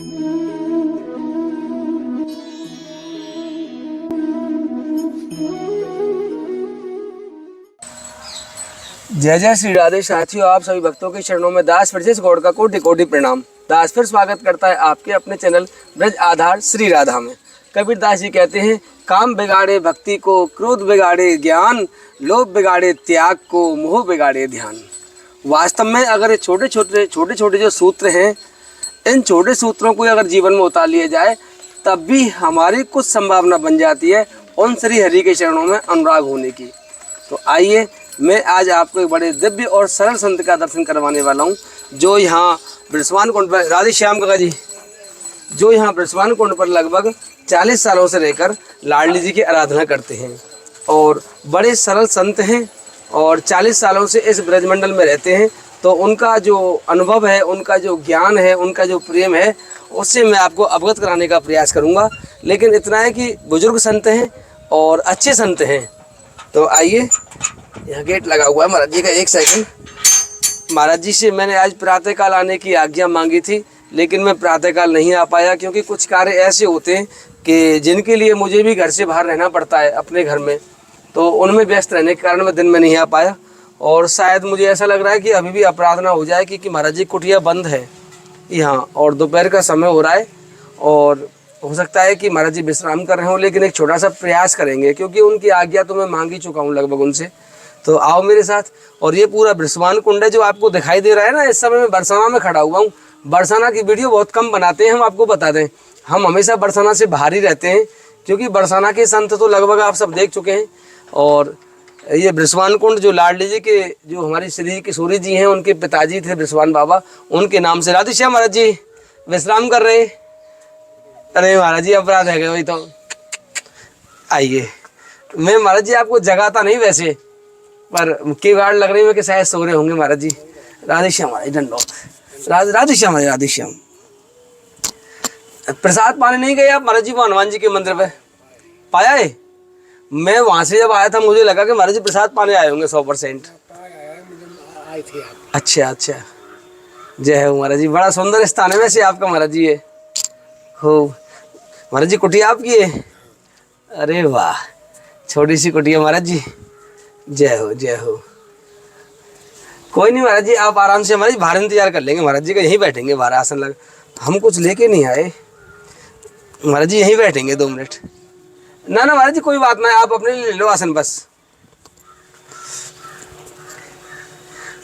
जय जय श्री राधे साथियों, आप सभी भक्तों के चरणों में दास ब्रजेश गौड़ का कोटि कोटि प्रणाम। दास फिर स्वागत करता है आपके अपने चैनल ब्रज आधार श्री राधा में। कबीर दास जी कहते हैं, काम बिगाड़े भक्ति को, क्रोध बिगाड़े ज्ञान, लोभ बिगाड़े त्याग को, मोह बिगाड़े ध्यान। वास्तव में अगर ये छोटे छोटे जो सूत्र हैं, इन छोटे सूत्रों को अगर जीवन में उतार लिया जाए तब भी हमारी कुछ संभावना बन जाती है उन श्री हरि के चरणों में अनुराग होने की। तो आइए, मैं आज आपको एक बड़े दिव्य और सरल संत का दर्शन करवाने वाला हूँ, जो यहाँ बृषभान कुंड पर, राधे श्याम काका जी, जो यहाँ बृषभान कुंड पर लगभग 40 सालों से रहकर लाडली जी की आराधना करते हैं और बड़े सरल संत हैं और 40 सालों से इस ब्रजमंडल में रहते हैं। तो उनका जो अनुभव है, उनका जो ज्ञान है, उनका जो प्रेम है, उससे मैं आपको अवगत कराने का प्रयास करूँगा। लेकिन इतना है कि बुजुर्ग संत हैं और अच्छे संत हैं। तो आइए, यहाँ गेट लगा हुआ है महाराज जी का, एक सेकंड। महाराज जी से मैंने आज प्रातःकाल आने की आज्ञा मांगी थी, लेकिन मैं प्रातःकाल नहीं आ पाया क्योंकि कुछ कार्य ऐसे होते हैं कि जिनके लिए मुझे भी घर से बाहर रहना पड़ता है अपने घर में, तो उनमें व्यस्त रहने के कारण मैं दिन में नहीं आ पाया। और शायद मुझे ऐसा लग रहा है कि अभी भी अपराध ना हो जाए क्योंकि महाराज जी कुटिया बंद है यहाँ और दोपहर का समय हो रहा है और हो सकता है कि महाराज जी विश्राम कर रहे हो। लेकिन एक छोटा सा प्रयास करेंगे क्योंकि उनकी आज्ञा तो मैं मांग ही चुका हूँ लगभग उनसे। तो आओ मेरे साथ। और ये पूरा बृषभान कुंड है जो आपको दिखाई दे रहा है ना, इस समय मैं बरसाना में खड़ा हुआ हूँ। बरसाना की वीडियो बहुत कम बनाते हैं हम, आपको बता दें। हम हमेशा बरसाना से बाहर ही रहते हैं क्योंकि बरसाना के संत तो लगभग आप सब देख चुके हैं। और ये बृषभान कुंड जो लाडली जी के, जो हमारी श्री किशोरी जी हैं, उनके पिताजी थे बृषभान बाबा, उनके नाम से। राधे श्याम महाराज जी विश्राम कर रहे। अरे महाराज जी अपराध है वही तो। आइए, मैं महाराज जी आपको जगाता नहीं वैसे, पर किवाड़ लग रही है कि शायद सो रहे होंगे महाराज जी। राधे श्याम महाराज, दंडोत। राधे श्याम महाराज, राधे श्याम। प्रसाद पाने नहीं गए आप महाराज जी वो हनुमान जी के मंदिर पे? पाया है? मैं वहां से जब आया था मुझे लगा कि महाराज जी प्रसाद पाने आए होंगे 100%। अच्छा अच्छा, जय हो महाराज जी। बड़ा सुंदर स्थान है वैसे आपका महाराज जी। ये हो महाराज जी, कुटिया आपकी है? अरे वाह, छोटी सी कुटिया महाराज जी। जय हो जय हो। कोई नहीं महाराज जी, आप आराम से हमारी बाहर इंतजार कर लेंगे महाराज जी का, यहीं बैठेंगे बाहर आसन लग। हम कुछ लेके नहीं आए महाराज जी, यहीं बैठेंगे 2 मिनट। ना ना महाराज जी कोई बात ना है, आप अपने लिए ले लो आसन बस।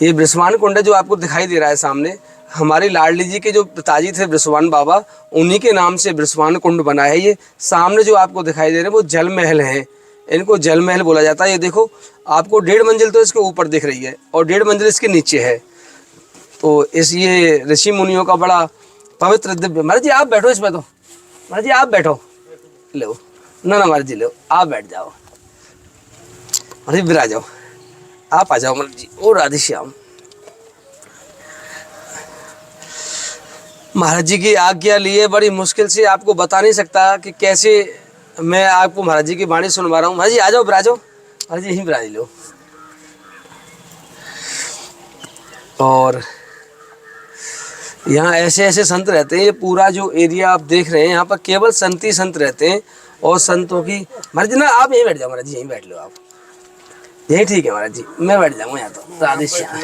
ये बृषभान कुंड जो आपको दिखाई दे रहा है सामने, हमारी लाडली जी के जो पिताजी थे बृषभान बाबा, उन्हीं के नाम से बृषभान कुंड बना है। ये सामने जो आपको दिखाई दे रहे हैं वो जल महल हैं, इनको जल महल बोला जाता है। ये देखो आपको 1.5 मंजिल तो इसके ऊपर दिख रही है और 1.5 मंजिल इसके नीचे है। तो इस ये ऋषि मुनियों का बड़ा पवित्र दिव्य। महाराज जी आप बैठो इसमें, तो महाराज जी आप बैठो, लो ना महाराज जी, लो आप बैठ जाओ। महाराज जी बिरा जाओ, आप आ जाओ महाराज जी। ओ राधे श्याम। महाराज जी की आज्ञा लिए बड़ी मुश्किल से, आपको बता नहीं सकता कि कैसे मैं आपको महाराज जी की वाणी सुनवा रहा हूँ। महाराज जी आ जाओ, बिराजो महाराज जी, यहीं बिराज लो। और यहाँ ऐसे ऐसे संत रहते हैं। ये पूरा जो एरिया आप देख रहे हैं, यहाँ पर केवल संत ही संत रहते हैं और संतों की। महाराज जी ना आप यहीं बैठ जाओ, महाराज जी यहीं बैठ लो आप, यही ठीक है महाराज जी, मैं बैठ जाऊँगा यहाँ। तो राधे श्याम।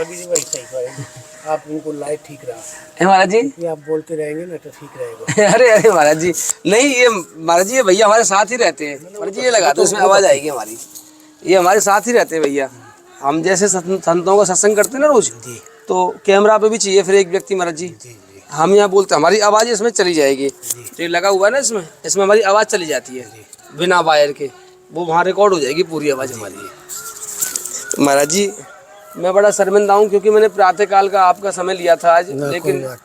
आप उनको लाइट ठीक रहा है महाराज जी, ये आप बोलते रहेंगे ना तो ठीक रहेगा। अरे अरे महाराज जी नहीं, ये महाराज जी ये भैया हमारे साथ ही रहते हैं। महाराज जी ये लगा दो, इसमें आवाज़ आएगी हमारी। ये हमारे साथ ही रहते हैं भैया। हम जैसे संतों का सत्संग करते हैं ना रोज, तो कैमरा पे भी चाहिए फिर एक व्यक्ति महाराज जी। हम यहाँ बोलते, हमारी आवाज़ इसमें चली जाएगी। तो ये लगा हुआ है ना, इसमें हमारी आवाज़ चली जाती है बिना वायर के, वो वहाँ रिकॉर्ड हो जाएगी पूरी आवाज़ हमारी। महाराज जी मैं बड़ा शर्मिंदा हूँ क्योंकि मैंने प्रातःकाल का आपका समय लिया था आज, लेकिन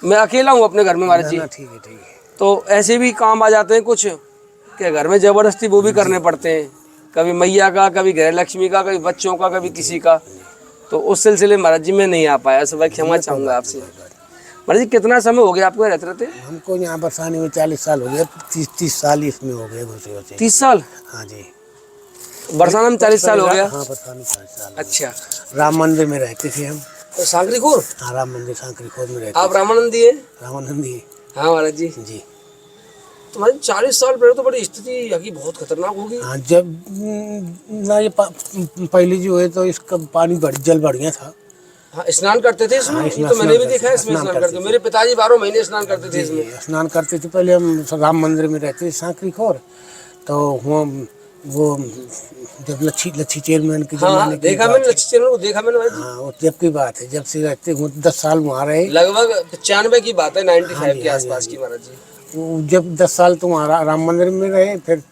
मैं अकेला हूँ अपने घर में महाराज जी। ठीक है ठीक है। तो ऐसे भी काम आ जाते हैं कुछ कि घर में ज़बरदस्ती वो भी करने पड़ते हैं, कभी मैया का, कभी गृह लक्ष्मी का, कभी बच्चों का, कभी किसी का। तो उस सिलसिले महाराज जी मैं नहीं आ पाया, सब क्षमा चाहूँगा आपसे। महाराज जी कितना समय हो गया आपको रहते रहते? हमको यहाँ बरसाने में 40 साल हो गया, 30 साल इसमें हो गए घुसे। 30 साल? हाँ जी। बरसाना में 40 साल हो गया? हाँ बरसाने 40 साल। अच्छा, राम मंदिर में रहते थे हम। तो सांकरीखोर? हाँ राम मंदिर सांकरीखोर में रहते। आप रामानंदी है? रामानंदी। हाँ महाराज जी। जी। तो महाराज 40 साल पहले तो बड़ी स्थिति यहाँ की बहुत खतरनाक होगी। हाँ, जब ना ये पहले जो है तो इसका पानी जल बढ़िया था। हाँ, स्नान करते थे इसमें। हाँ, ये तो मैंने भी देखा है, इसमें स्नान स्नान करते करते। थे। मेरे पिताजी 12 महीने स्नान करते थे जी, इसमें। स्नान करते थे। पहले हम राम मंदिर में रहते थे सांकरी खोर, तो वो जब लच्छी चेयरमैन की हाँ जमाने की देखा बात मैंने, है। लच्छी चैनल को देखा मैंने भाई जी। हाँ, वो जब की बात है, जब से रहते वो 10 साल वहाँ रहे। लगभग 95 की बात है, 95 हाँ जी, के हाँ आसपास जी, की महाराज जी। वो जब 10 साल तो वहाँ राम मंदिर में रहे, फिर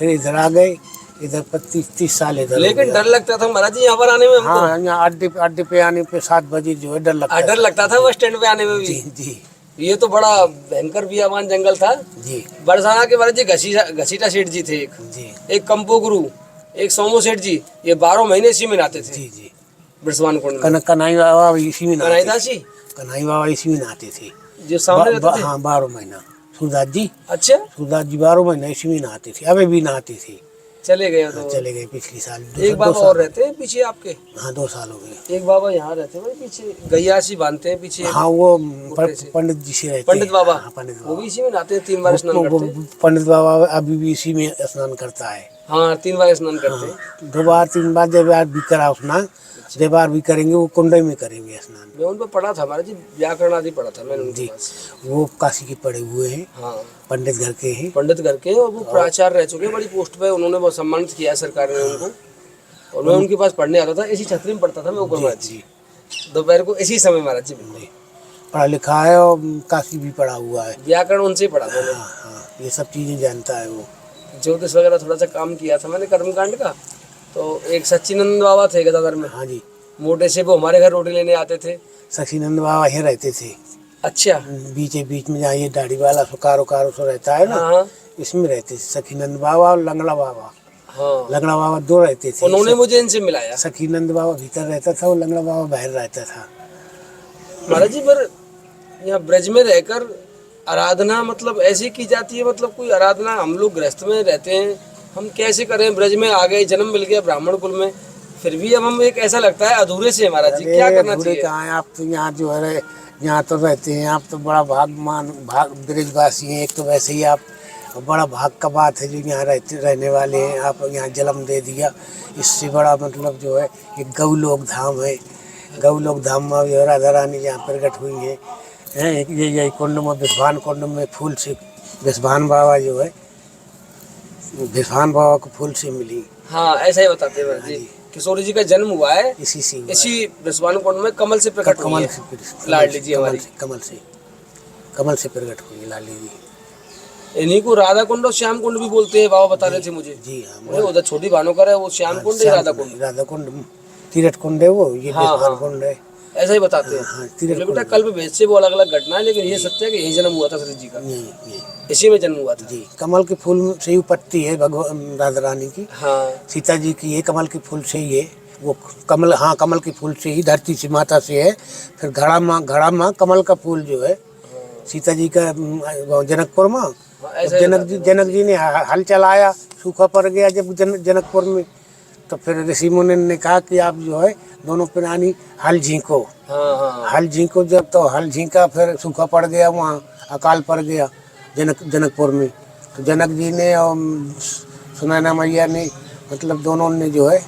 इधर आ गए। इधर 30 साल इधर हो लेकिन गया। डर लगता था महाराज जी यहाँ पर आने में हमको। हाँ, यहाँ अड्डे पे आने पे 7 बजे जो है डर लगता डर था। लगता था बस स्टैंड पे आने में भी। जी जी ये तो बड़ा भयंकर बियाबान जंगल था। जी बरसाना के महाराज जी घसीटा सेठ जी थे, जी एक कंपो गुरु, एक सोमो सेठ जी। ये 12 महीने इसी में नहाते थे जी जी। बृषभान कुंड में। कन्हई बाबा इसी में नहाते कन्हैया थे। जी कन्हई बाबा इसी में नहाते थे। जो सामने रहते थे। हाँ, 12 महीना। सूरदास जी, अच्छा, सूरदास जी 12 महीना इसी में नहाते थे। अबे भी नहाते थे। चले गए हाँ, तो। चले गए पिछले साल। एक बाबा और रहते हैं पीछे आपके। हाँ, 2 साल हो गए। एक बाबा यहाँ रहते हैं भाई पीछे, गैयासी बांधते हैं पीछे। हाँ, वो बुट्टे से। पंडित जी से रहते पंडित हैं। बाबा। हाँ, पंडित वो बाबा। भी इसी में नहाते हैं, 3 बार स्नान करते हैं। पंडित बाबा अभी भी इसी में स्नान करता है। हाँ, 3 बार स्नान करते हैं। हाँ, 2 बार 3 बार जब बार भी करा स्नान, जब बार भी करेंगे वो कुंडे में करेंगे स्नान। मैं उन पर पढ़ा था महाराज जी, व्याकरण आदि पढ़ा था मैंने उनके जी, पास। वो काशी के पढ़े हुए हैं। हाँ, पंडित घर के हैं। पंडित घर के, और वो प्राचार्य रह चुके हैं बड़ी पोस्ट पे। उन्होंने बहुत सम्मानित किया है सरकार ने उनको। और मैं उनके पास पढ़ने आता था, इसी छतरी में पढ़ता था मैं ऊपर महाराज जी। दोपहर को इसी समय महाराज जी। बिल्कुल पढ़ा लिखा है और काशी भी पढ़ा हुआ है। व्याकरण उनसे ही पढ़ा था मैंने। हाँ हाँ, ये सब चीजें जानता है वो। ज्योतिष वगैरह थोड़ा सा काम किया था मैंने कर्मकांड का। तो एक सच्चिनंद बाबा थे गदाधर में, हाँ जी, मोटे से, वो हमारे घर रोटी लेने आते थे। सखीनंद बाबा ही रहते थे। अच्छा। बीच में जहाँ ये दाढ़ी वाला सुकारो कारो सो रहता है ना, हाँ इसमें रहते थे सखीनंद बाबा और लंगड़ा बाबा। हाँ, लंगड़ा बाबा 2 रहते थे। उन्होंने मुझे इनसे मिलाया। सखीनंद बाबा भीतर रहता था और लंगड़ा बाबा बाहर रहता था। महाराज जी, पर यहाँ ब्रज में रहकर आराधना मतलब ऐसी की जाती है, मतलब कोई आराधना, हम लोग गृहस्थ में रहते हैं, हम कैसे करें? ब्रज में आ गए, जन्म मिल गया ब्राह्मण कुल में, फिर भी अब हम एक ऐसा लगता है अधूरे से महाराज जी, क्या करना चाहिए? कहाँ है आप तो यहाँ जो है, यहाँ तो रहते हैं आप तो बड़ा भाग ब्रजवासी हैं। एक तो वैसे ही आप बड़ा भाग का बात है जो यहाँ रहने वाले हैं। आप यहाँ जन्म दे दिया, इससे बड़ा मतलब जो है एक गौलोक धाम है। गौलोक धाम में जो राधा रानी जहाँ प्रकट हुई है, यही कुंड में, विश्वान कुंड में फूल से विश्वान बाबा जो है, विश्वान बाबा को फूल से मिली। हाँ, ऐसा ही बताते हैं महाराज जी। किशोरी जी का जन्म हुआ है इसी बृषभानु कुंड में, कमल से प्रकट हुई है लाडली जी हमारी। कमल से प्रकट हुई लाडली जी। इन्हीं को राधा कुंड और श्याम कुंड भी बोलते हैं, बाबा बता रहे थे मुझे। जी हाँ, उधर छोटी भानुकर है, वो श्याम कुंड है, राधा कुंड। राधा कुंड तीरथ कुंड है वो, ये विश्वान कुंड है। ऐसा ही बताते हैं। हाँ, बेटा कल्प भेद से वो अलग अलग घटना है, लेकिन ये सत्य है कि यही जन्म हुआ था श्री जी का, ये इसी में जन्म हुआ था जी। कमल के फूल से ही उत्पत्ति है भगवान राधा रानी की। हाँ, सीता जी की ये कमल के फूल से ही है वो। कमल, हाँ, कमल के फूल से ही, धरती से माता से है। फिर घड़ा माँ कमल का फूल जो है सीता जी का जनकपुर में। जनक जी ने हल चलाया, सूखा पड़ गया जब जनकपुर में, तो फिर ऋषि मुनि ने कहा कि आप जो है दोनों प्राणी हल झींको। हल झींको जब, तो हल झींका, फिर सूखा पड़ गया, वहाँ अकाल पड़ गया जनकपुर में। तो जनक जी ने और सुनैना मैया ने, मतलब दोनों ने जो है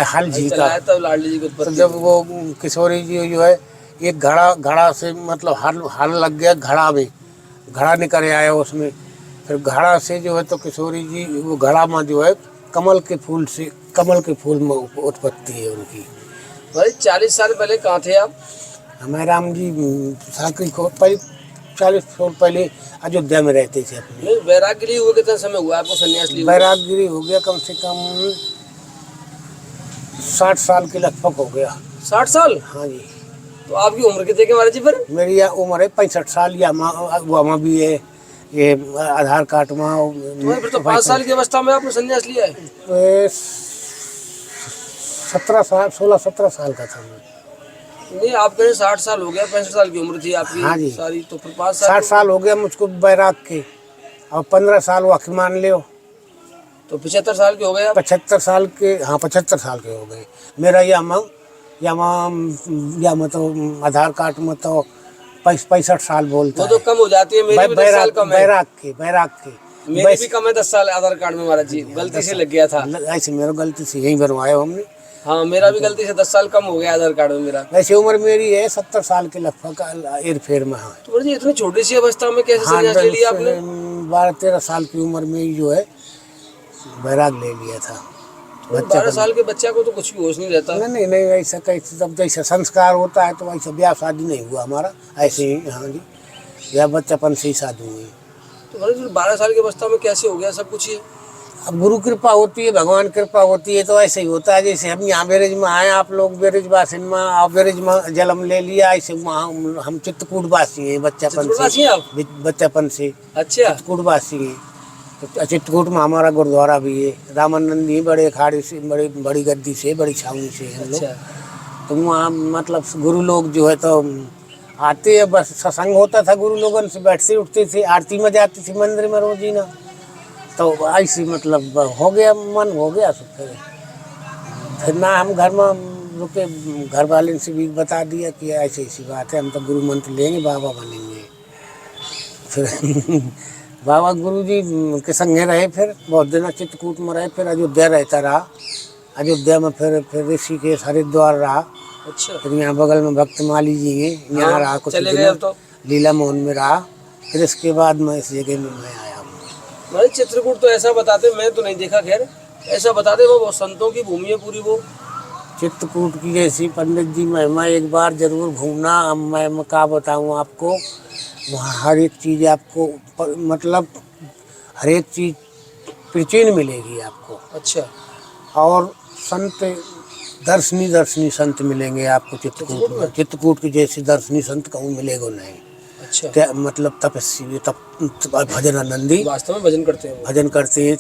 हल झींका। तो जब वो किशोरी जी जो है एक घड़ा से, मतलब हल लग गया घड़ा में, घड़ा निकल आया उसमें। फिर घड़ा से जो है तो किशोरी जी वो घड़ा में जो है कमल के फूल में उत्पत्ति है उनकी। भाई 40 साल पहले कहाँ थे आप? हमारे राम जी सांकरी को पहले 40 साल पहले अयोध्या में रहते थे अपने। वैराग्यगिरी हुए कितना समय हुआ आपको सन्यास लिए? वैराग्यगिरी हो गया कम से कम 60 साल के लगभग हो गया। 60 साल? हाँ जी। तो आपकी उम्र कितने के महाराज जी फिर? मेरी उम्र है 65 साल। या वहाँ भी है ये आधार कार्ड में। फिर तो 5 साल की अवस्था में आपने सन्यास लिया है? 16-17 साल का था मैं। नहीं, आप कहें 60 साल हो गया, 65 साल की उम्र थी आपकी। हाँ जी। सारी, तो फिर 5 साल 60 साल हो गया मुझको बैराग के, और 15 साल वाकई मान लियो, तो 75 साल के हो गए आप? 75 साल के, हाँ 75 साल के हो गए। मेरा यहाँ तो आधार कार्ड में तो 65 साल बोलता वो तो है। कम हो जाती है, मेरी भी 10 साल कम है। बैराग के मेरी भी कम है 10 साल आधार कार्ड में महाराज जी, गलती से लग गया था। ऐसे मेरे गलती से यही बनवाया हमने। हाँ मेरा भी गलती से 10 साल कम हो गया आधार कार्ड में मेरा। वैसे उम्र मेरी है 70 साल के लगभग एर फेर में। हाँ तो जी इतनी छोटी सी अवस्था में कैसे संन्यास ले लिया आपने? 12-13 साल की उम्र में ही जो है बैराग ले लिया था। 12 साल के बच्चा को तो कुछ भी होश नहीं रहता। नहीं नहीं ऐसा कैसे, तब जैसा संस्कार होता है तो वैसा ब्याह शादी नहीं हुआ हमारा, ऐसे ही। हाँ जी, या बच्चापन से ही शादी हुई। तो महाराज 12 साल की अवस्था में कैसे हो गया सब कुछ ये? अब गुरु कृपा होती है, भगवान कृपा होती है, तो ऐसे ही होता है। जैसे हम यहाँ बेरज में आए, आप लोग बेरज वासी में, आप बेरज में जन्म ले लिया, ऐसे वहाँ हम चित्रकूट वासी हैं बच्चापन चित्रकूटवासी से। हैं आप? बच्चापन से अच्छा। चित्रकूट वासी हैं। तो चित्रकूट में हमारा गुरुद्वारा भी है, रामानंदी बड़े अखाड़े से, बड़ी गद्दी से, बड़ी छावनी से हम लोग। अच्छा। तो वहाँ मतलब गुरु लोग जो है तो आते हैं, बस सत्संग होता था, गुरु लोगों से बैठते उठते थे, आरती में जाती थी मंदिर में रोजीना। तो ऐसी मतलब हो गया, मन हो गया। तो फिर ना हम घर में रुके, घर वाले से भी बता दिया कि ऐसी ऐसी बात है, हम तो गुरु मंत्र लेंगे, बाबा बनेंगे। फिर बाबा गुरु जी के संगे रहे, फिर बहुत दिन चित्रकूट में रहे, फिर अयोध्या रहता रहा। अयोध्या में फिर ऋषिकेश हरिद्वार रहा। अच्छा। फिर यहाँ बगल में भक्तमाली जी हैं, यहाँ रहा कुछ चले दिन, गए तो लीला मोहन में रहा। फिर इसके बाद मैं इस जगह में मैं आया हूँ। भाई चित्रकूट तो ऐसा बताते, मैं तो नहीं देखा, खैर ऐसा बताते वो संतों की भूमि है पूरी। वो चित्रकूट की जैसी पंडित जी महिमा एक बार जरूर घूमना। अब मैं क्या बताऊँ आपको, वहाँ हर एक चीज़ आपको मतलब हर एक चीज़ प्राचीन मिलेगी आपको। अच्छा। और संत दर्शनी संत मिलेंगे आपको चित्रकूट में। चित्रकूट की जैसे दर्शनी संत कहूँ मिलेगा नहीं। अच्छा। मतलब तपस्वी, भजनानंदी वास्तव में भजन करते हैं वो। भजन करते हैं।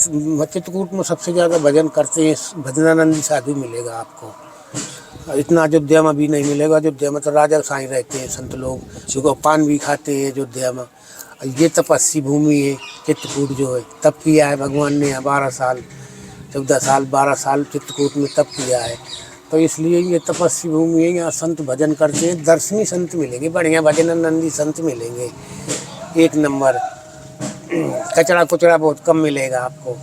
चित्रकूट में सबसे ज़्यादा भजन करते हैं भजनानंदी साधु मिलेगा आपको। इतना अयोध्या में भी नहीं मिलेगा। अयोध्या में तो राजा साईं रहते हैं संत लोग, जो पान भी खाते हैं अयोध्या में। ये तपस्वी भूमि है चित्रकूट जो है। तप किया है भगवान ने 12 साल 14 साल 12 साल चित्रकूट में तप किया है, तो इसलिए ये तपस्वी भूमि है। यहाँ संत भजन करते हैं, दर्शनी संत मिलेंगे, बढ़िया भजनानंदी संत मिलेंगे, एक नंबर। कचरा कुचरा बहुत कम मिलेगा आपको।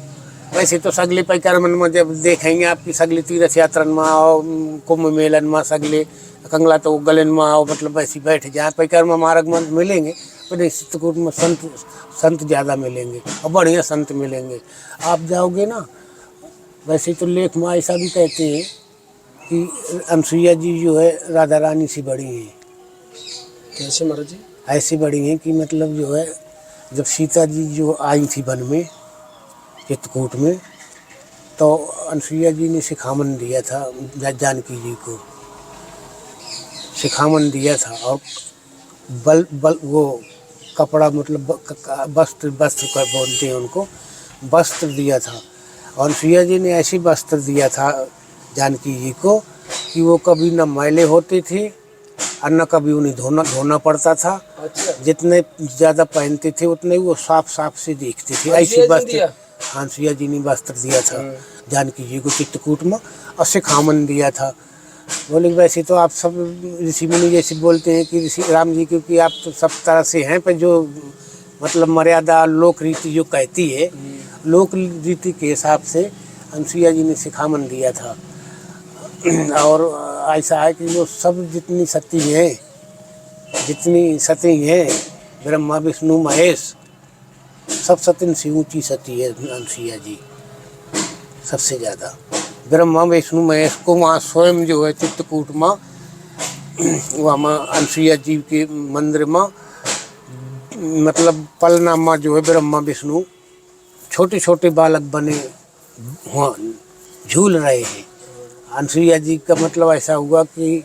वैसे तो सगले परिक्रमण में जब देखेंगे आपकी सगले तीर्थ यात्रा में आओ, कुंभ मेलन में सगले कंगला तो गलन में आओ, मतलब वैसे बैठ जाए परिक्रमा मार्ग में मिलेंगे। पर चित्रकूट में संत ज़्यादा मिलेंगे और बढ़िया संत मिलेंगे। आप जाओगे ना, वैसे तो लेख में ऐसा भी कहते हैं कि अनसुईया जी जो है राधा रानी से बड़ी हैं। कैसे महाराज जी? ऐसी बड़ी हैं कि मतलब जो है जब सीता जी जो आई थी वन में चित्रकूट में, तो अनसुईया जी ने शिखामन दिया था जानकी जी को, शिखामन दिया था। और बल वो कपड़ा मतलब वस्त्र का बोलते हैं उनको, वस्त्र दिया था। और अनसुईया जी ने ऐसी वस्त्र दिया था जानकी जी को कि वो कभी न मैले होती थी और न कभी उन्हें धोना पड़ता था। अच्छा। जितने ज़्यादा पहनते थे उतने वो साफ से दिखते थे। ऐसी वस्त्र अनसुईया जी ने वस्त्र दिया था जानकी जी को चित्रकूट में, और शिखामन दिया था। बोले वैसे तो आप सब ऋषि मुनि जैसे बोलते हैं कि ऋषि राम जी, क्योंकि आप तो सब तरह से हैं, पर जो मतलब मर्यादा लोक रीति जो कहती है, लोक रीति के हिसाब से अनसुईया जी ने शिखामन दिया था। और ऐसा है कि वो सब जितनी सती हैं, ब्रह्मा विष्णु महेश, सब सतिन से ऊंची सती है अनसुईया जी सबसे ज़्यादा। ब्रह्मा विष्णु महेश को वहाँ स्वयं जो है चित्रकूट में, वहाँ अनसुईया जी के मंदिर में मतलब पलना में जो है ब्रह्मा विष्णु छोटे छोटे बालक बने वहाँ झूल रहे हैं। अनसुईया जी का मतलब ऐसा हुआ कि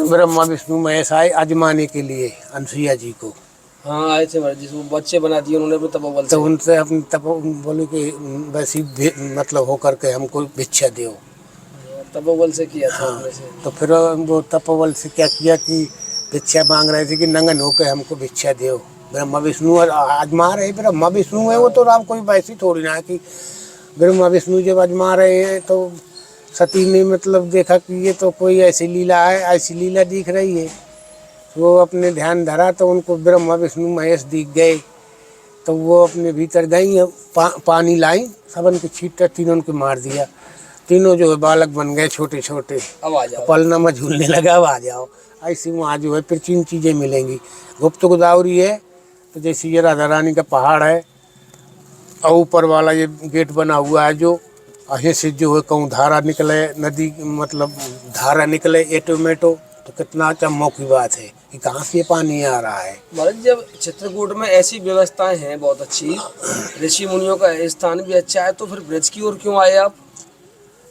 ब्रह्मा विष्णु महेश आए आजमाने के लिए अनसुईया जी को। हाँ आए थे महाराज जी, वो बच्चे बना दिए उन्होंने अपने तपोबल से। तो उनसे अपने बोले कि वैसी मतलब होकर के हमको भिक्षा दो। तपोबल से किया था। हाँ, तो फिर वो तपोबल से क्या किया कि भिक्षा मांग रहे थे कि नंगन होकर हमको भिक्षा दो। ब्रह्मा विष्णु आजमा रहे, ब्रह्मा विष्णु है वो तो राम कोई वैसी थोड़ी ना है कि ब्रह्मा विष्णु जब आजमा रहे हैं तो सती ने मतलब देखा कि ये तो कोई ऐसी लीला है, ऐसी लीला दिख रही है, वो अपने ध्यान धरा तो उनको ब्रह्मा विष्णु महेश दिख गए, तो वो अपने भीतर गई, पानी लाई, सबन के छींटा तीनों को मार दिया। तीनों जो है बालक बन गए छोटे छोटे। अब आ जाओ। पलना में झूलने लगा, अब आ जाओ। ऐसी वहाँ जो है फिर 3 चीज़ें मिलेंगी। गुप्त गोदावरी है, तो जैसे ये राधा रानी का पहाड़ है, और ऊपर वाला ये गेट बना हुआ है, जो अहे से जो है कहूँ धारा निकले, नदी मतलब धारा निकले एटोमेटो, तो कितना चम्मों की बात है कि कहाँ से ये पानी आ रहा है। महाराज जब चित्रकूट में ऐसी व्यवस्थाएं हैं बहुत अच्छी, ऋषि मुनियों का स्थान भी अच्छा है, तो फिर ब्रज की ओर क्यों आए आप?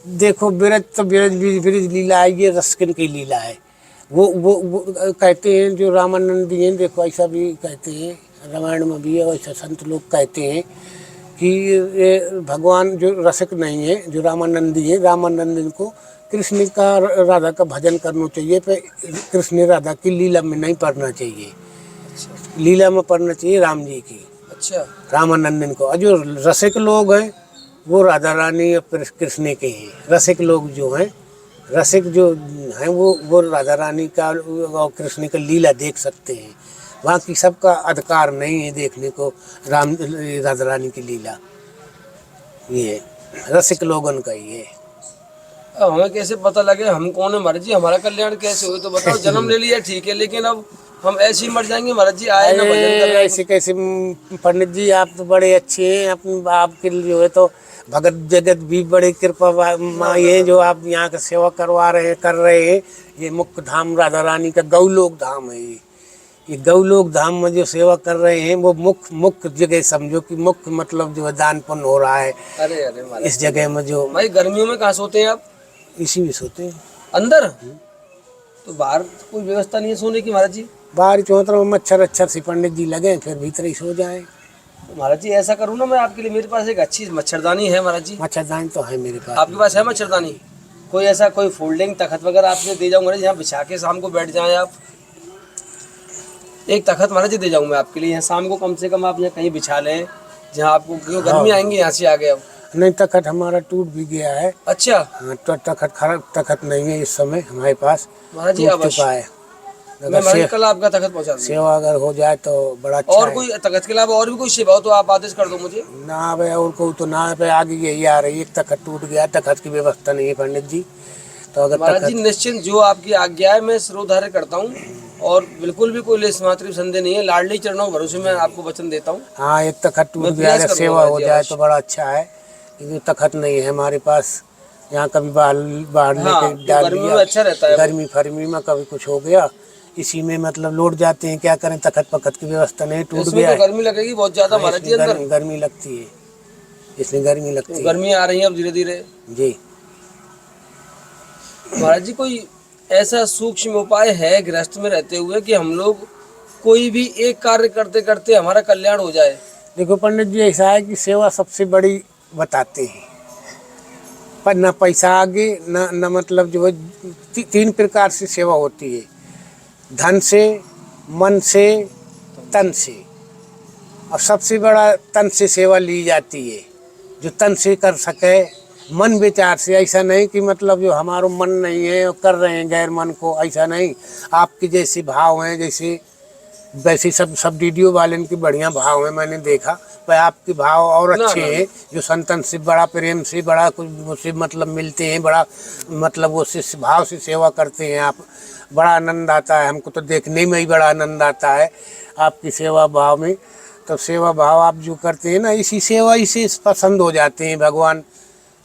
देखो ब्रज तो ब्रज लीला है, ये रसकिन की लीला है। वो कहते हैं जो रामानंदी हैं, देखो ऐसा भी कहते हैं, रामायण में भी है, ऐसा संत लोग कहते हैं कि ये भगवान जो रसिक नहीं है, जो रामानंदी है, रामानंदी को कृष्ण का राधा का भजन करना चाहिए, पे कृष्ण राधा की लीला में नहीं पढ़ना चाहिए। लीला में पढ़ना चाहिए राम जी की। अच्छा। रामानंदन को। और जो रसिक लोग हैं वो राधा रानी और कृष्ण के हैं। रसिक लोग जो हैं, रसिक जो हैं वो राधा रानी का और कृष्ण का लीला देख सकते हैं। बाकी सबका अधिकार नहीं है देखने को राधा रानी की लीला। ये रसिक लोगन का ही है। अब हमें कैसे पता लगे हम कौन है महाराज जी, हमारा कल्याण कैसे हुए? तो बताओ। जन्म ले लिया ठीक है, लेकिन अब हम ऐसे ही मर जाएंगे महाराज जी? आए ना भजन कर रहे हैं। ऐसे कैसे पंडित जी, आप तो बड़े अच्छे हैं। अपने आपके जो है तो भगत जगत भी बड़े कृपा माँ ये जो आप यहाँ का सेवा करवा रहे हैं, कर रहे हैं। ये मुख्य धाम राधा रानी का गौलोक धाम है। ये गौलोक धाम में जो सेवा कर रहे हैं वो मुख्य जगह समझो कि मुख्य मतलब जो है दान पुण्य हो रहा है। अरे अरे महाराज, इस जगह में जो भाई गर्मियों में कहाँ सोते हैं आप? इसी में सोते हैं। अंदर? तो बाहर कोई व्यवस्था नहीं है सोने की महाराज जी? बाहर चौतरा में मच्छर अच्छर से पंडित जी लगे, फिर भीतर ही सो जाए। तो महाराज जी ऐसा करूँ ना मैं आपके लिए, मेरे पास एक अच्छी मच्छरदानी है महाराज जी। मच्छरदानी तो है मेरे पास। आपके पास है मच्छरदानी? कोई ऐसा कोई फोल्डिंग तखत वगैरह आपसे दे जाऊँ महाराज, यहाँ बिछा के शाम को बैठ जाएं आप। एक तखत महाराज जी दे जाऊँ मैं आपके लिए, यहाँ शाम को कम से कम आप यहाँ कहीं बिछा लें, जहाँ आपको क्यों गर्मी आएंगी यहाँ से आगे। अब नहीं, तखत हमारा टूट भी गया है। अच्छा। हाँ, तो तखत खराब तखत नहीं है इस समय हमारे पास। महाराज जी टूट चुका है। मैं महाराज कल आपका तखत पहुँचा दूँगा। सेवा अगर हो जाए तो बड़ा अच्छा और है। कोई तखत के अलावा और भी कोई सेवा हो तो आप आदेश कर दो मुझे। ना भाई, और को तो ना पे आगे यही आ रही है। एक तखत टूट गया, तखत की व्यवस्था नहीं है पंडित जी। तो अगर महाराज जी निश्चिंत, जो आपकी आज्ञा है मैं सिरोधार्य करता हूँ, और बिल्कुल भी कोई लेस मात्र भी संदेह नहीं है। लाडली चरणों भरोसे मैं आपको वचन देता हूँ। हाँ, एक तखत टूट गया, अगर सेवा हो जाए तो बड़ा अच्छा है। क्योंकि तखत नहीं है हमारे पास। यहाँ कभी बाहर लेके डाल दिया, अच्छा रहता है। गर्मी फरमी में कभी कुछ हो गया, इसी में मतलब लौट जाते हैं। क्या करें, तखत पखत की व्यवस्था नहीं, टूट गया है। गर्मी लगेगी बहुत ज्यादा महाराज जी अंदर। गर्मी लगती है, इसमें गर्मी लगती है। गर्मी आ रही है अब धीरे धीरे जी। महाराज जी कोई ऐसा सूक्ष्म उपाय है गृहस्थ में रहते हुए कि हम लोग कोई भी एक कार्य करते करते हमारा कल्याण हो जाए? देखो पंडित जी, ऐसा है कि सेवा सबसे बड़ी बताते हैं, पर न पैसा आगे न मतलब जो है 3 प्रकार से सेवा होती है। धन से, मन से, तन से। और सबसे बड़ा तन से सेवा ली जाती है। जो तन से कर सके, मन विचार से। ऐसा नहीं कि मतलब जो हमारा मन नहीं है और कर रहे हैं गैर मन को, ऐसा नहीं। आपके जैसे भाव हैं, जैसे वैसे सब वीडियो वाले की बढ़िया भाव है, मैंने देखा। पर आपके भाव और अच्छे हैं, जो संतन से बड़ा प्रेम से, बड़ा कुछ उससे मतलब मिलते हैं, बड़ा मतलब उससे भाव से सेवा करते हैं आप। बड़ा आनंद आता है हमको तो, देखने में ही बड़ा आनंद आता है आपकी सेवा भाव में। तो सेवा भाव आप जो करते हैं ना, इसी सेवा इसे पसंद हो जाते हैं भगवान।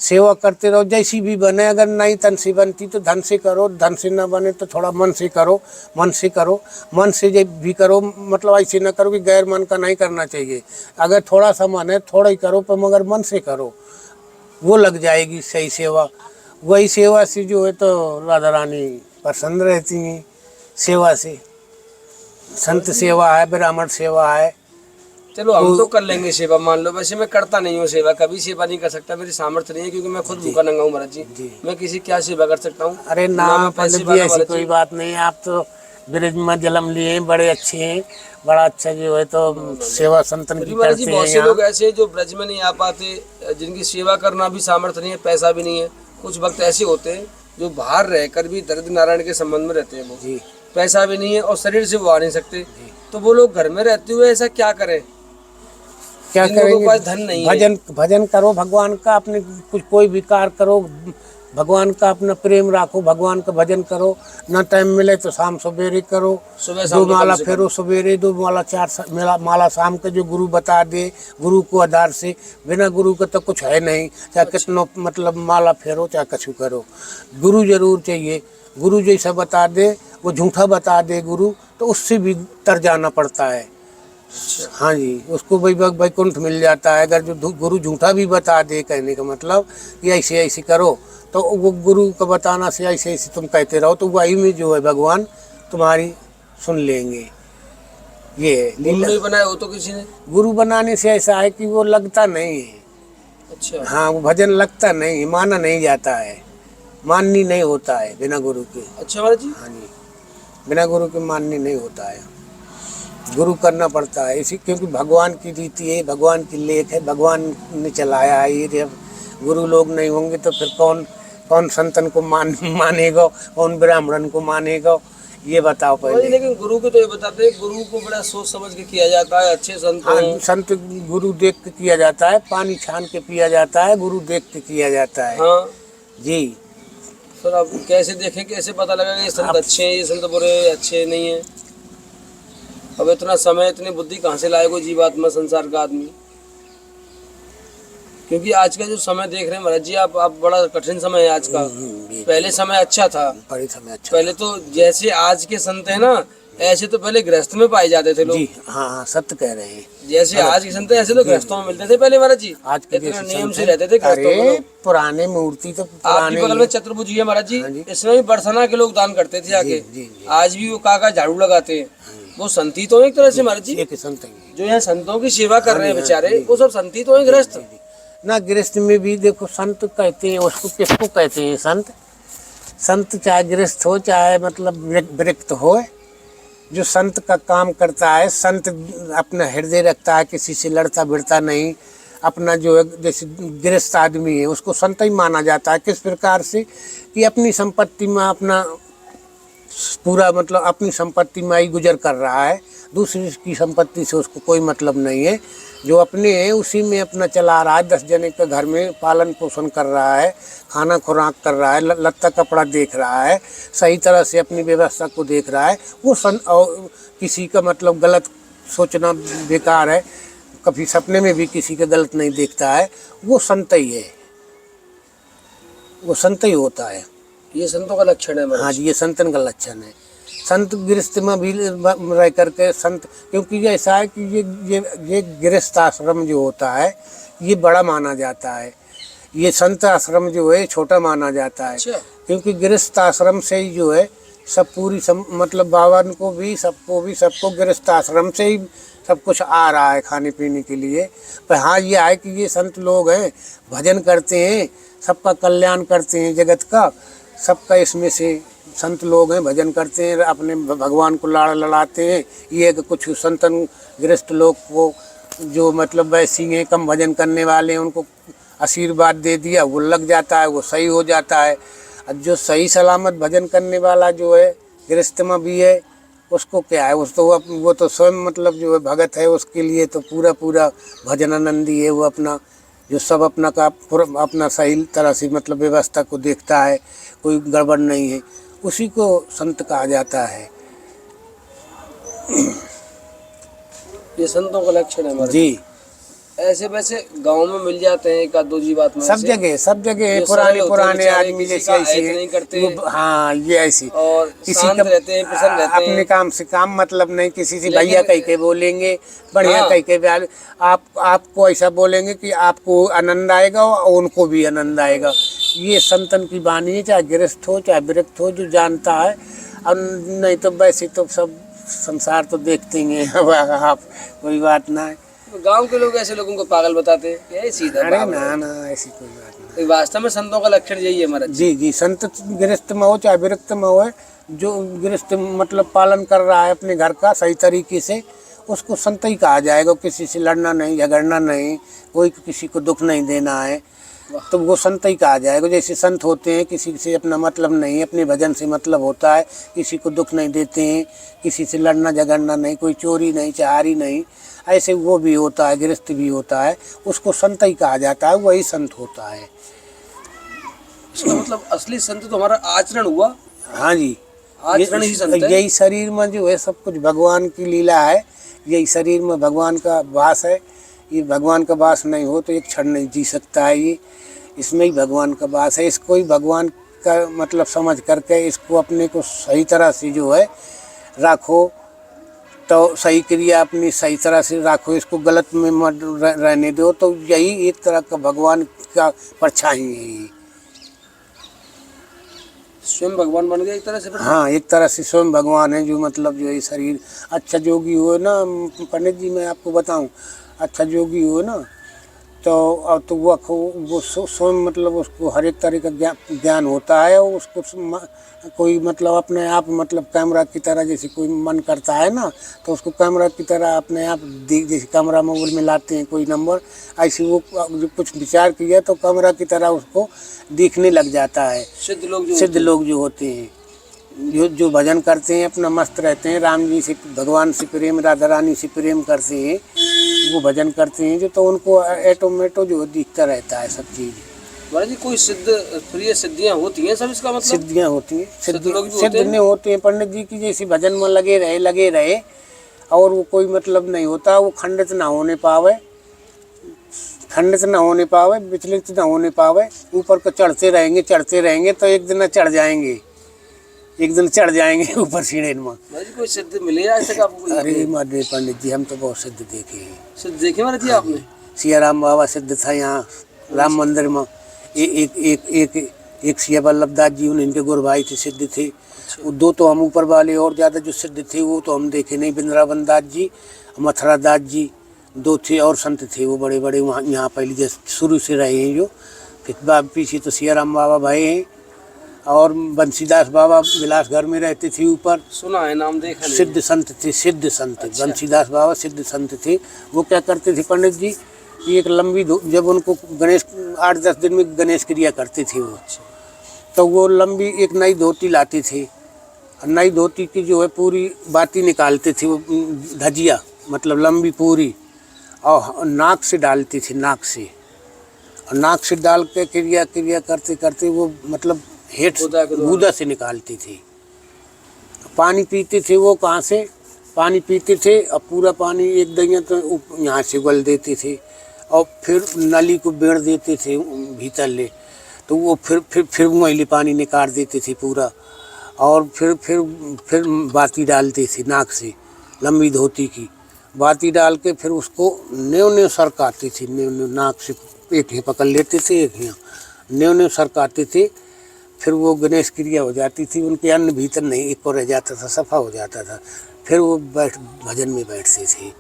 सेवा करते रहो, जैसी भी बने। अगर नहीं तन से बनती तो धन से करो, धन से ना बने तो थोड़ा मन से करो, मन से करो, मन से जब भी करो। मतलब ऐसे ना करो कि गैर मन का नहीं करना चाहिए। अगर थोड़ा सा मन है थोड़ा ही करो, पर मगर मन से करो, वो लग जाएगी सही सेवा। वही सेवा से जो है तो राधा रानी प्रसन्न रहती हैं सेवा से। संत सेवा है, ब्राह्मण सेवा है। चलो हम तो कर लेंगे सेवा, मान लो। वैसे मैं करता नहीं हूँ सेवा, कभी सेवा नहीं कर सकता, मेरी सामर्थ्य नहीं है, क्योंकि मैं खुद भूखा नंगा हूँ महाराज जी। मैं किसी क्या सेवा कर सकता हूँ? अरे नाम पंडित जी, ऐसी कोई बात नहीं। आप तो ब्रज में जन्म लिए हैं, बड़े अच्छे हैं, बड़ा अच्छा जो है तो सेवा संतन की करते हैं। बहुत से लोग ऐसे हैं जो ब्रज में नहीं आ पाते, जिनकी सेवा करना भी सामर्थ्य नहीं है, पैसा भी नहीं है। कुछ वक्त ऐसे होते हैं जो बाहर रहकर भी दरिद्र नारायण के संबंध में रहते हैं। वो पैसा भी नहीं है और शरीर से वो आ नहीं सकते, तो वो लोग घर में रहते हुए ऐसा क्या करें? क्या जिन लोगों के करेंगे? पास धन नहीं है। भजन भजन करो भगवान का, अपने कुछ कोई भी कार्य करो, भगवान का अपना प्रेम रखो, भगवान का भजन करो। ना टाइम मिले तो शाम सवेरे करो, सुबह शाम 2 तो माला कम से कम। फेरो सवेरे, 2 माला 4 माला शाम के, जो गुरु बता दे, गुरु को आधार से। बिना गुरु के तो कुछ है नहीं, चाहे कितना मतलब माला फेरो चाहे कछु करो, गुरु जरूर चाहिए। गुरु जैसा बता दे, वो झूठा बता दे गुरु, तो उससे भी तर जाना पड़ता है। हाँ जी, उसको वैकुंठ मिल जाता है। अगर जो गुरु झूठा भी बता दे, कहने का मतलब कि ऐसे ऐसे करो, तो वो गुरु का बताना से ऐसे ऐसे तुम कहते रहो, तो वही में जो है भगवान तुम्हारी सुन लेंगे। ये गुरु लीला। नहीं बनाया हो तो किसी ने? गुरु बनाने से ऐसा है कि वो लगता नहीं है। अच्छा। हाँ, वो भजन लगता नहीं, माना नहीं जाता है, माननी नहीं होता है बिना गुरु के। अच्छा महाराज जी। हाँ जी, बिना गुरु के माननी नहीं होता है, गुरु करना पड़ता है। इसी क्योंकि भगवान की रीति है, भगवान की लेख है, भगवान ने चलाया है ये। गुरु लोग नहीं होंगे तो फिर कौन संतन को मानेगा, कौन ब्राह्मण को मानेगा, ये बताओ पहले। लेकिन गुरु को तो ये बताते हैं, गुरु को बड़ा सोच समझ के किया जाता है, अच्छे संत हाँ, हों। संत गुरु देख के किया जाता है, पानी छान के पिया जाता है, गुरु देख के किया जाता है। हाँ जी। सर, अब कैसे देखें, कैसे पता लगा ये संत अच्छे हैं, ये संत बुरे अच्छे नहीं है? अब इतना समय, इतनी बुद्धि कहाँ से लाएगा जीवात्मा, संसार का आदमी? क्योंकि आज का जो समय देख रहे हैं महाराज जी, आप बड़ा कठिन समय है आज का। पहले समय अच्छा था, बड़े समय अच्छा। पहले तो जैसे आज के संत है ना, ऐसे तो पहले गृहस्थ में पाए जाते थे लोग। जी हाँ हाँ, सत्य कह रहे हैं। जैसे आज के संत है, ऐसे तो गृहस्थों में मिलते थे पहले महाराज जी। आज के इतना जैसे नियम संत से हैं। रहते थे गृहस्थों में अरे लोग। पुराने मूर्ति तो आपकी पुराने बगल ही में हैं। चतुर्भुज है महाराज जी, हाँ जी। इसमें भी बरसना के लोग दान करते थे आके। जी, जी। आज भी वो काका झाड़ू लगाते हैं, वो संती तो एक तरह से महाराज जी। एक संत हैं। जो यहाँ संतों की सेवा कर रहे हैं हाँ, बेचारे, जी। वो सब संती तो है गृहस्थ। ना गृहस्थ में भी देखो संत कहते हैं, उसको किसको कहते हैं संत? संत चाहे गृहस्थ हो चाहे मतलब विरक्त हो, जो संत का काम करता है, संत अपना हृदय रखता है, किसी से लड़ता भिड़ता नहीं, अपना जो है जैसे गृहस्थ आदमी है उसको संत ही माना जाता है। किस प्रकार से कि अपनी संपत्ति में अपना पूरा मतलब अपनी संपत्ति में ही गुजर कर रहा है, दूसरी की संपत्ति से उसको कोई मतलब नहीं है। जो अपने है उसी में अपना चला रहा है, 10 जने के घर में पालन पोषण कर रहा है, खाना खुराक कर रहा है, लत्ता कपड़ा देख रहा है, सही तरह से अपनी व्यवस्था को देख रहा है। वो और किसी का मतलब गलत सोचना बेकार है, कभी सपने में भी किसी का गलत नहीं देखता है, वो संत ही है, वो संत ही होता है। ये संतों का लक्षण है महाराज। हाँ जी, ये संतन का लक्षण है। संत गृहस्थ में भी रह करके संत, क्योंकि ये ऐसा है कि ये गृहस्थ आश्रम जो होता है ये बड़ा माना जाता है, ये संत आश्रम जो है छोटा माना जाता है। अच्छा। क्योंकि गृहस्थ आश्रम से ही जो है सब पूरी मतलब बावन को भी सबको गृहस्थ आश्रम से ही सब कुछ आ रहा है खाने पीने के लिए। पर हाँ ये है कि ये संत लोग हैं, भजन करते हैं, सबका कल्याण करते हैं, जगत का सबका, इसमें से संत लोग हैं, भजन करते हैं, अपने भगवान को लड़ाते हैं। ये कि कुछ संतन गृहस्थ लोग को जो मतलब वैसी हैं, कम भजन करने वाले हैं, उनको आशीर्वाद दे दिया, वो लग जाता है, वो सही हो जाता है। अब जो सही सलामत भजन करने वाला जो है गृहस्थ में भी है, उसको क्या है, वो तो स्वयं मतलब जो है भगत है, उसके लिए तो पूरा भजन आनंदी है। वो अपना जो सब अपना सही तरह से मतलब व्यवस्था को देखता है, कोई गड़बड़ नहीं है, उसी को संत कहा जाता है। ये संतों का लक्षण है महाराज जी। ऐसे वैसे गांव में मिल जाते हैं एक आध दो जीवात्मा, सब जगह पुराने आदमी जैसे ऐसे नहीं करते हैं। हाँ, ये ऐसी और शांत रहते हैं, प्रसन्न रहते हैं। अपने काम से काम मतलब नहीं, किसी से भैया कह के बोलेंगे, बढ़िया हाँ। कह के आपको ऐसा बोलेंगे कि आपको आनंद आएगा और उनको भी आनंद आएगा। ये संतन की वाणी है, चाहे गृहस्थ हो चाहे विरक्त हो, जो जानता है। और नहीं तो वैसे तो सब संसार तो देखते ही हैं। आप कोई बात ना है। गांव के लोग ऐसे लोगों को पागल बताते हैं, ये सीधा अरे पागल है। ना ऐसी कोई बात नहीं। तो वास्तव में संतों का लक्षण यही है महाराज। जी, संत गृहस्थ में हो चाहे विरक्त में हो, जो गृहस्थ मतलब पालन कर रहा है अपने घर का सही तरीके से, उसको संत ही कहा जाएगा। किसी से लड़ना नहीं, झगड़ना नहीं, कोई किसी को दुख नहीं देना है, तो वो संत ही कहा जाएगा। जैसे संत होते हैं, किसी से अपना मतलब नहीं, अपने भजन से मतलब होता है, किसी को दुख नहीं देते हैं, किसी से लड़ना झगड़ना नहीं, कोई चोरी नहीं, चहारी नहीं, ऐसे वो भी होता है, गृहस्थ भी होता है, उसको संत ही कहा जाता है, वही संत होता है। इसका मतलब असली संत तो हमारा आचरण हुआ। हाँ जी, आचरण ही संत है। यही शरीर में जो है सब कुछ भगवान की लीला है, यही शरीर में भगवान का वास है। ये भगवान का वास नहीं हो तो एक क्षण नहीं जी सकता है। ये इसमें ही भगवान का वास है। इसको ही भगवान का मतलब समझ करके इसको अपने को सही तरह से जो है राखो, तो सही क्रिया अपनी सही तरह से राखो, इसको गलत में मत रहने दो। तो यही एक तरह का भगवान का परछाई है ये। स्वयं भगवान बन गया एक तरह से। हाँ, एक तरह से स्वयं भगवान है। जो मतलब जो ये शरीर अच्छा जोगी हो ना पंडित जी, मैं आपको बताऊं, अच्छा जोगी हो ना तो अब तो वो स्वयं मतलब उसको हर एक तरह का ज्ञान होता है। और उसको कोई मतलब अपने आप मतलब कैमरा की तरह, जैसे कोई मन करता है ना तो उसको कैमरा की तरह अपने आप जैसे कैमरा मोबाइल में लाते हैं कोई नंबर, ऐसे वो जो कुछ विचार किया तो कैमरा की तरह उसको दिखने लग जाता है। सिद्ध लोग जो होते हैं, जो भजन करते हैं, अपना मस्त रहते हैं, राम जी से, भगवान से प्रेम, राधा रानी से प्रेम करते हैं, वो भजन करते हैं जो, तो उनको ऑटोमेटो जो दिखता रहता है सब चीज़। महाराज जी कोई प्रिय सिद्धियाँ होती हैं सब, इसका मतलब सिद्धियाँ होती हैं, सिद्ध नहीं होती हैं पंडित जी की। जैसे भजन में लगे रहे और वो कोई मतलब नहीं होता, वो खंडित ना होने पावे, विचलित ना होने पावे, ऊपर को चढ़ते रहेंगे तो एक दिन चढ़ जाएंगे ऊपर सीढ़े में। कोई सिद्ध मिले ऐसे का आपको? अरे माधे पंडित जी, हम तो बहुत सिद्ध देखे हैं। सिद्ध देखे महाराज जी आपने? सिया राम बाबा सिद्ध था यहाँ राम मंदिर में। एक सिया वल्लभ दास जी, उनके गुरु भाई थे, सिद्ध थे। वो दो तो हम ऊपर वाले, और ज़्यादा जो सिद्ध थे वो तो हम देखे नहीं। वृंदावन दास जी, मथुरा दास जी, दो थे और संत थे वो बड़े बड़े वहाँ यहाँ पहले जैसे शुरू से रहे हैं। जो फिर पीछे तो सिया राम बाबा भाई हैं, और बंसीदास बाबा विलासगढ़ में रहते थे ऊपर, सुना है नाम, देखा नहीं। सिद्ध संत थे, सिद्ध संत। अच्छा। बंसीदास बाबा सिद्ध संत थे। वो क्या करते थे पंडित जी, एक लंबी जब उनको गणेश 8-10 दिन में गणेश क्रिया करते थे वो, तो वो लंबी एक नई धोती लाते थे, नई धोती की जो है पूरी बाती निकालते थे, वो धजिया मतलब लंबी पूरी, और नाक से डालते थे, नाक से डाल के क्रिया करते करते वो मतलब हेठ गूदा से निकालते थे। पानी पीते थे वो, कहाँ से पानी पीते थे, और पूरा पानी एक दहिया तो यहाँ से उगल देते थे, और फिर नली को बेड़ देते थे भीतर ले, तो वो फिर वहीं पानी निकाल देते थे पूरा, और फिर बाती डालते थे नाक से, लंबी धोती की बाती डाल के फिर उसको न्यों सरकाते थे, न्यों नाक से एक ही पकड़ लेते थे, एक यहाँ न्यों सरकाते थे। फिर वो गणेश क्रिया हो जाती थी, उनके अन्न भीतर नहीं एक को रह जाता था, सफ़ा हो जाता था। फिर वो भजन में बैठते थे।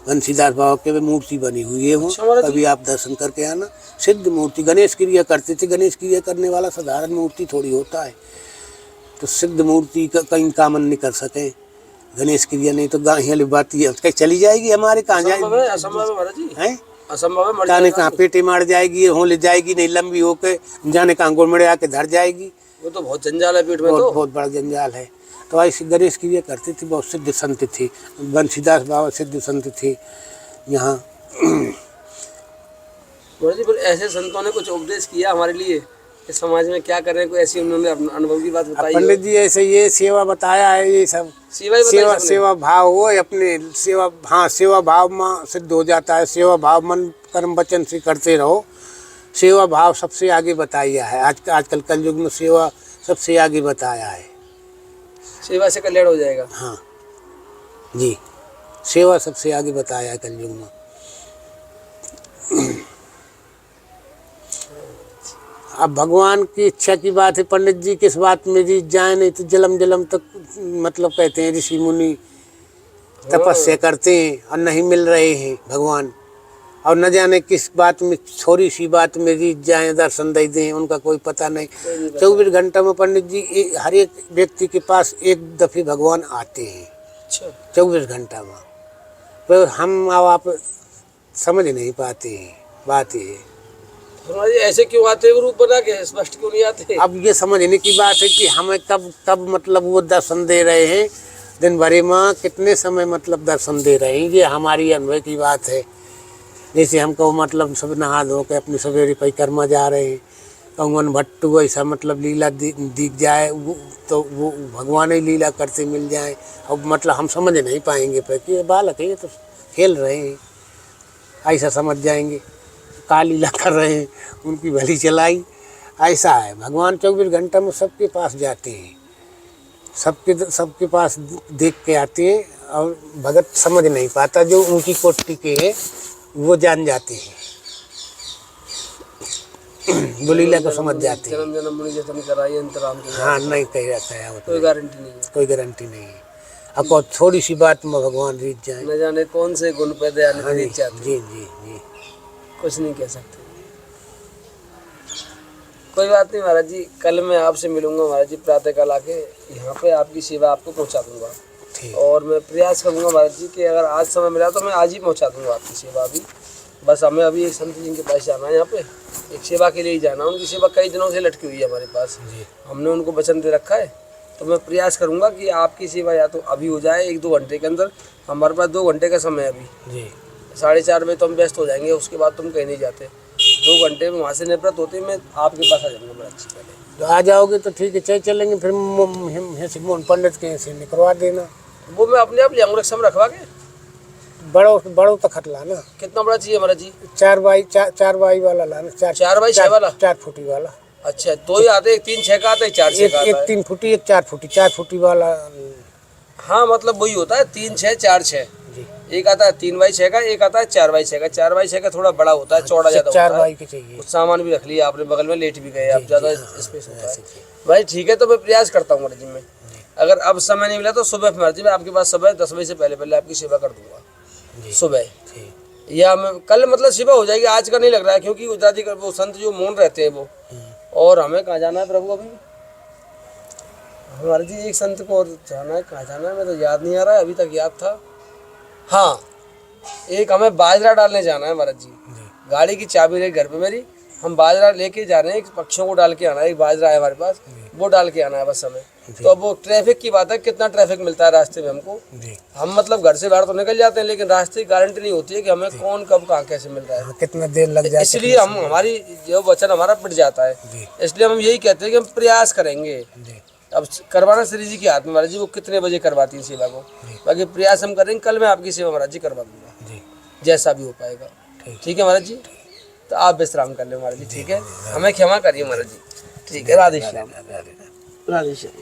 बंसीदास बाबा के मूर्ति बनी हुई है वो, कभी आप दर्शन करके आना। सिद्ध मूर्ति, गणेश क्रिया करते थे। गणेश क्रिया करने वाला साधारण मूर्ति थोड़ी होता है, तो सिद्ध मूर्ति का कहीं कामन नहीं कर सके गणेश क्रिया, नहीं तो गाँव बाती कहीं चली जाएगी हमारे, कहाँ जाए जाने कहाँ पेटे मार जाएगी, हो ले जाएगी नहीं, लंबी होके जाने कहाँ गोलमड़े आके धर जाएगी। वो तो बहुत जंजाल है पेट में, बहुत बड़ा जंजाल है। तो ऐसे गणेश क्रिया करते थे, बहुत सिद्ध संत थे। बंसीदास बाबा सिद्ध संत थे यहाँ। पर ऐसे संतों ने कुछ उपदेश किया हमारे लिए कि समाज में क्या कर रहे हैं, कोई ऐसी उन्होंने अनुभव की बात बताई? पंडित जी ऐसे ये सेवा बताया है, ये सब सेवा भाव हो अपने, सेवा भाव में सिद्ध हो जाता है। सेवा भाव मन कर्म वचन से करते रहो, सेवा भाव सबसे आगे बताया है। आजकल कलयुग में सेवा सबसे आगे बताया है। सेवा से कल्याण हो जाएगा। हाँ जी, सेवा सबसे आगे बताया है कलयुग में। अब भगवान की इच्छा की बात है पंडित जी, किस बात में जीत जाए, नहीं तो जलम तक मतलब कहते हैं ऋषि मुनि तपस्या करते हैं और नहीं मिल रहे हैं भगवान, और न जाने किस बात में, थोड़ी सी बात में जीत जाए, दर्शन दे दें, उनका कोई पता नहीं। 24 घंटा में पंडित जी हर एक व्यक्ति के पास एक दफे भगवान आते हैं। 24 घंटा में, पर हम आप समझ नहीं पाते हैं, बात ये। फिर महाराज जी ऐसे क्यों आते हैं रूप बना के, स्पष्ट क्यों नहीं आते? अब ये समझने की बात है कि हमें कब मतलब वो दर्शन दे रहे हैं, दिन भर में कितने समय मतलब दर्शन दे रहे हैं, ये हमारी अनुभव की बात है। जैसे हमको मतलब सब नहा धो के अपने सवेरे परिक्रमा जा रहे हैं, कंगन भट्टू ऐसा मतलब लीला दिख जाए तो वो भगवान ही लीला करते मिल जाए। अब मतलब हम समझ नहीं पाएंगे पर कि ये बालक है, ये तो खेल रहे हैं, ऐसा समझ जाएंगे। का लीला कर रहे हैं, उनकी भली चलाई, ऐसा है। भगवान 24 घंटा में सबके पास जाते हैं, सबके पास देख के आते हैं, और भगत समझ नहीं पाता, जो ऊंची कोटि के हैं वो जान जाते हैं, वो लीला को समझ जाते हैं। जन्म जन्म मुनि जन्म कराई अंतराम के, हाँ, नहीं कह रहता है, कोई गारंटी नहीं है, कोई गारंटी नहीं है। अब थोड़ी सी बात में भगवान रीत जाए, न जाने कौन से गुण पे दया हाँ, रीत जाते हैं। जी जी जी, कुछ नहीं कह सकते। कोई बात नहीं महाराज जी, कल मैं आपसे मिलूंगा महाराज जी, प्रातःकाल आके यहाँ पे आपकी सेवा आपको पहुँचा दूंगा। ठीक। और मैं प्रयास करूंगा महाराज जी कि अगर आज समय मिला तो मैं आज ही पहुँचा दूंगा आपकी सेवा भी। बस हमें अभी एक संत जी के पास जाना है, यहाँ पे एक सेवा के लिए ही जाना है। उनकी सेवा कई दिनों से लटकी हुई है हमारे पास, हमने उनको वचन दे रखा है। तो मैं प्रयास करूंगा कि आपकी सेवा या तो अभी हो जाए 1-2 घंटे के अंदर। हमारे पास 2 घंटे का समय है अभी जी, 4:30 बजे तो हम व्यस्त हो जाएंगे, उसके बाद तुम कहीं नहीं जाते। 2 घंटे में वहाँ से निवृत्त होते मैं आपके पास आ जाऊँगा महाराज जी। पहले तो आ जाओगे तो ठीक है, चलेंगे फिर मोहन पंडित के से निकलवा देना। वो मैं अपने आप ले आऊँगा, रिक्शा में रखवा के। बड़ो तक खटला ना, कितना बड़ा चाहिए महाराज जी? 4x4 वाला लाना, 4x6 वाला, 4 फुटी वाला। अच्छा, 2 ही आते, एक 3-6 का आता है, 4-6 का आता एक है। 3 फुटी, एक 4 फुटी, 4 फुटी वाला। हाँ मतलब वही होता है 3-6 4-6। जी, एक आता है 3x6 का, एक आता है 4x6 का। 4x6 का थोड़ा बड़ा होता है, चौड़ा ज्यादा होता है। 4 के चाहिए। कुछ सामान भी रख लिया आपने बगल में, लेट भी गए आप, ज्यादा स्पेस होता है। ऐसे जी। भाई ठीक है, तो मैं प्रयास करता हूँ महाराज जी में। अगर अब समय नहीं मिला तो सुबह महाराज जी मैं आपके पास सुबह 10 बजे से पहले आपकी सेवा कर दूंगा जी, सुबह। ठीक। या मैं कल मतलब सेवा हो जाएगी, आज का नहीं लग रहा है, क्योंकि गुजरात जी का वो संत जो मौन रहते हैं वो, और हमें कहाँ जाना है प्रभु अभी? हमारे जी एक संत को और जाना है, कहाँ जाना है मैं तो याद नहीं आ रहा है, अभी तक याद था। हाँ, एक हमें बाजरा डालने जाना है महाराज जी। गाड़ी की चाबी रही घर पे मेरी, हम बाजरा लेके जा रहे हैं, एक पक्षियों को डाल के आना है। एक बाजरा है हमारे पास, वो डाल के आना है बस हमें। तो अब वो ट्रैफिक की बात है, कितना ट्रैफिक मिलता है रास्ते में हमको। हम मतलब घर से बाहर तो निकल जाते हैं, लेकिन रास्ते की गारंटी नहीं होती है कि हमें कौन कब कहाँ कैसे मिल रहा है। हाँ, कितना देर लग जाए, इसलिए हम हमारी जो वचन हमारा पिट जाता है, इसलिए हम यही कहते हैं कि हम प्रयास करेंगे। अब करवाना श्री जी के हाथ में महाराज जी, वो कितने बजे करवाती है सेवा को, बाकी प्रयास हम करेंगे। कल मैं आपकी सेवा महाराज जी करवा दूंगा, जैसा भी हो पाएगा। ठीक है महाराज जी, तो आप विश्राम कर ले महाराज जी, ठीक है। हमें क्षमा करिए महाराज जी, ठीक है। राधे श्याम, राधे श्याम।